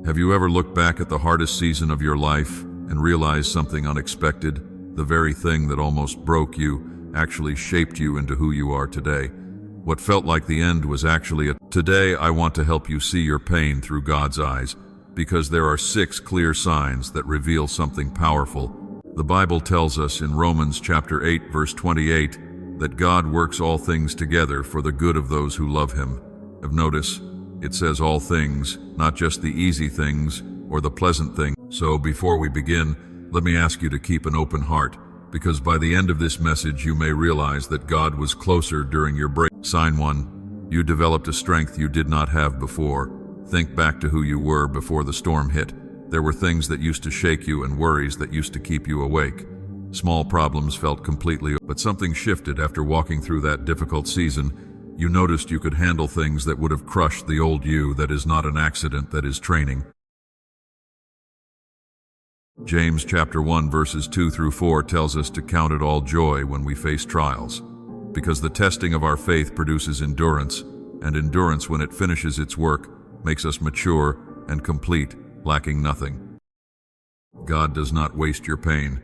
Have you ever looked back at the hardest season of your life and realized something unexpected? The very thing that almost broke you actually shaped you into who you are today. What felt like the end was actually a... Today, I want to help you see your pain through God's eyes, because there are 6 clear signs that reveal something powerful. The Bible tells us in Romans chapter 8, verse 28, that God works all things together for the good of those who love Him. Notice, it says all things, not just the easy things or the pleasant things. So before we begin, let me ask you to keep an open heart, because by the end of this message you may realize that God was closer during your break. Sign 1. You developed a strength you did not have before. Think back to who you were before the storm hit. There were things that used to shake you and worries that used to keep you awake. Small problems felt completely, but something shifted after walking through that difficult season. You noticed you could handle things that would have crushed the old you. That is not an accident, that is training. James chapter 1 verses 2 through 4 tells us to count it all joy when we face trials, because the testing of our faith produces endurance, and endurance, when it finishes its work, makes us mature and complete, lacking nothing. God does not waste your pain.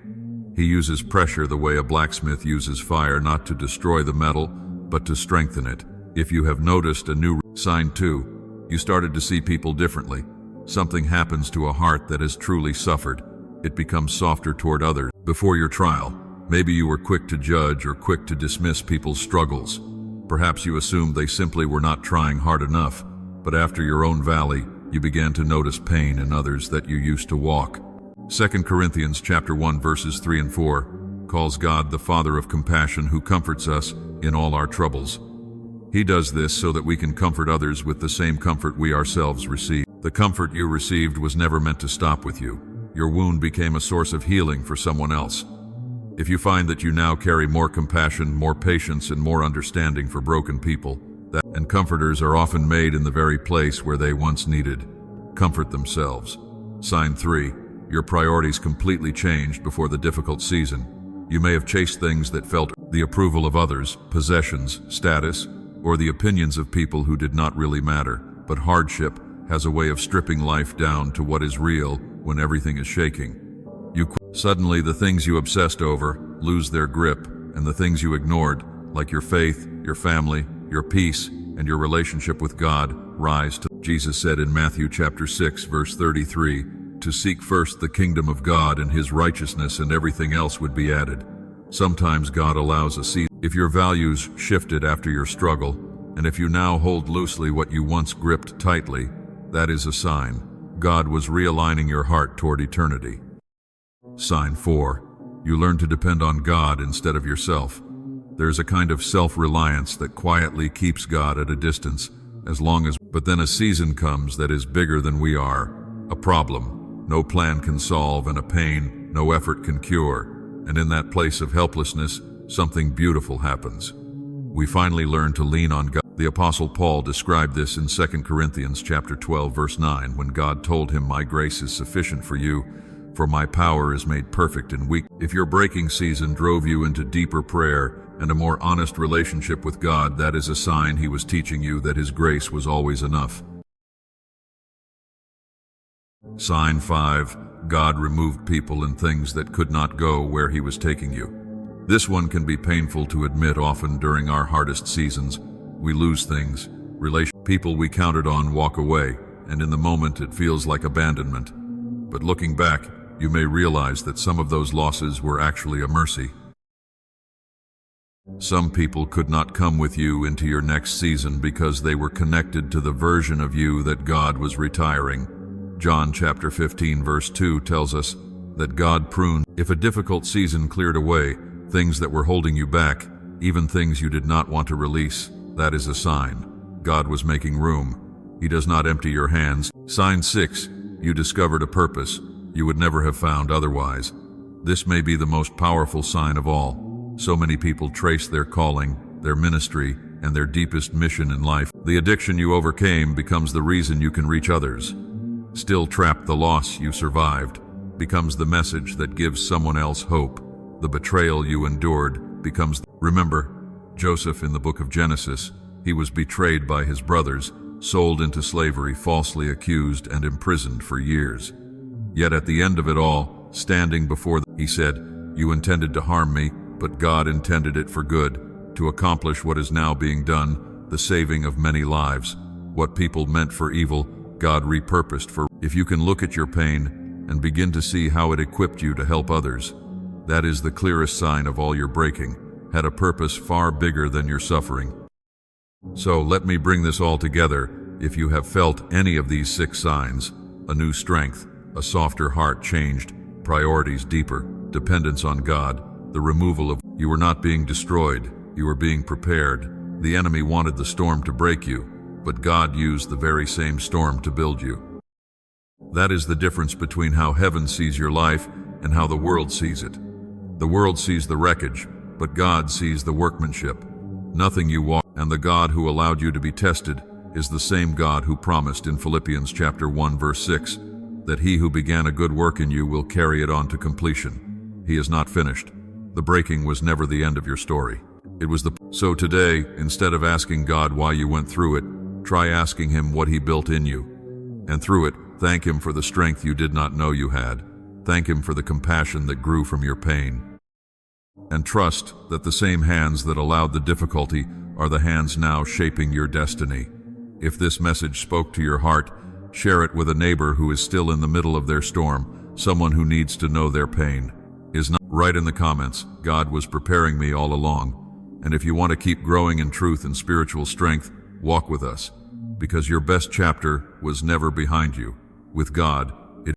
He uses pressure the way a blacksmith uses fire, not to destroy the metal, but to strengthen it. If you have noticed a new sign 2, you started to see people differently. Something happens to a heart that has truly suffered. It becomes softer toward others. Before your trial, maybe you were quick to judge or quick to dismiss people's struggles. Perhaps you assumed they simply were not trying hard enough, but after your own valley, you began to notice pain in others that you used to walk. 2 Corinthians chapter 1 verses 3 and 4 calls God the Father of compassion, who comforts us in all our troubles. He does this so that we can comfort others with the same comfort we ourselves receive. The comfort you received was never meant to stop with you. Your wound became a source of healing for someone else. If you find that you now carry more compassion, more patience, and more understanding for broken people, and comforters are often made in the very place where they once needed. Comfort themselves. Sign 3. Your priorities completely changed before the difficult season. You may have chased things that felt the approval of others, possessions, status, or the opinions of people who did not really matter. But hardship has a way of stripping life down to what is real when everything is shaking. Suddenly, the things you obsessed over lose their grip, and the things you ignored, like your faith, your family, your peace, and your relationship with God, rise to. Jesus said in Matthew chapter 6, verse 33, to seek first the kingdom of God and His righteousness, and everything else would be added. Sometimes God allows a season. If your values shifted after your struggle, and if you now hold loosely what you once gripped tightly, that is a sign. God was realigning your heart toward eternity. Sign 4. You learn to depend on God instead of yourself. There's a kind of self-reliance that quietly keeps God at a distance, but then a season comes that is bigger than we are. A problem no plan can solve, and a pain no effort can cure. And in that place of helplessness, something beautiful happens. We finally learn to lean on God. The Apostle Paul described this in 2 Corinthians chapter 12, verse 9, when God told him, "My grace is sufficient for you, for my power is made perfect in weakness." If your breaking season drove you into deeper prayer and a more honest relationship with God, that is a sign He was teaching you that His grace was always enough. Sign 5. God removed people and things that could not go where He was taking you. This one can be painful to admit. Often during our hardest seasons, we lose things. People we counted on walk away, and in the moment it feels like abandonment. But looking back, you may realize that some of those losses were actually a mercy. Some people could not come with you into your next season because they were connected to the version of you that God was retiring. John chapter 15 verse 2 tells us that God pruned. If a difficult season cleared away things that were holding you back, even things you did not want to release, that is a sign. God was making room. He does not empty your hands. Sign 6. You discovered a purpose you would never have found otherwise. This may be the most powerful sign of all. So many people trace their calling, their ministry, and their deepest mission in life. The addiction you overcame becomes the reason you can reach others. Still trapped, the loss you survived becomes the message that gives someone else hope. The betrayal you endured becomes. Remember Joseph in the book of Genesis. He was betrayed by his brothers, sold into slavery, falsely accused and imprisoned for years. Yet at the end of it all, standing before them, he said, "You intended to harm me, but God intended it for good, to accomplish what is now being done, the saving of many lives. What people meant for evil, God repurposed for." If you can look at your pain and begin to see how it equipped you to help others, that is the clearest sign of all your breaking had a purpose far bigger than your suffering. So let me bring this all together. If you have felt any of these 6 signs, a new strength, a softer heart changed, priorities deeper, dependence on God, the removal of, you were not being destroyed, you were being prepared. The enemy wanted the storm to break you, but God used the very same storm to build you. That is the difference between how heaven sees your life and how the world sees it. The world sees the wreckage, but God sees the workmanship. Nothing you walk, and the God who allowed you to be tested is the same God who promised in Philippians chapter 1 verse 6 that he who began a good work in you will carry it on to completion. He is not finished. The breaking was never the end of your story. It was the. So today, instead of asking God why you went through it, try asking him what he built in you. And through it, thank him for the strength you did not know you had. Thank him for the compassion that grew from your pain. And trust that the same hands that allowed the difficulty are the hands now shaping your destiny. If this message spoke to your heart, share it with a neighbor who is still in the middle of their storm, someone who needs to know their pain. Write in the comments, God was preparing me all along. And if you want to keep growing in truth and spiritual strength, walk with us, because your best chapter was never behind you. With God,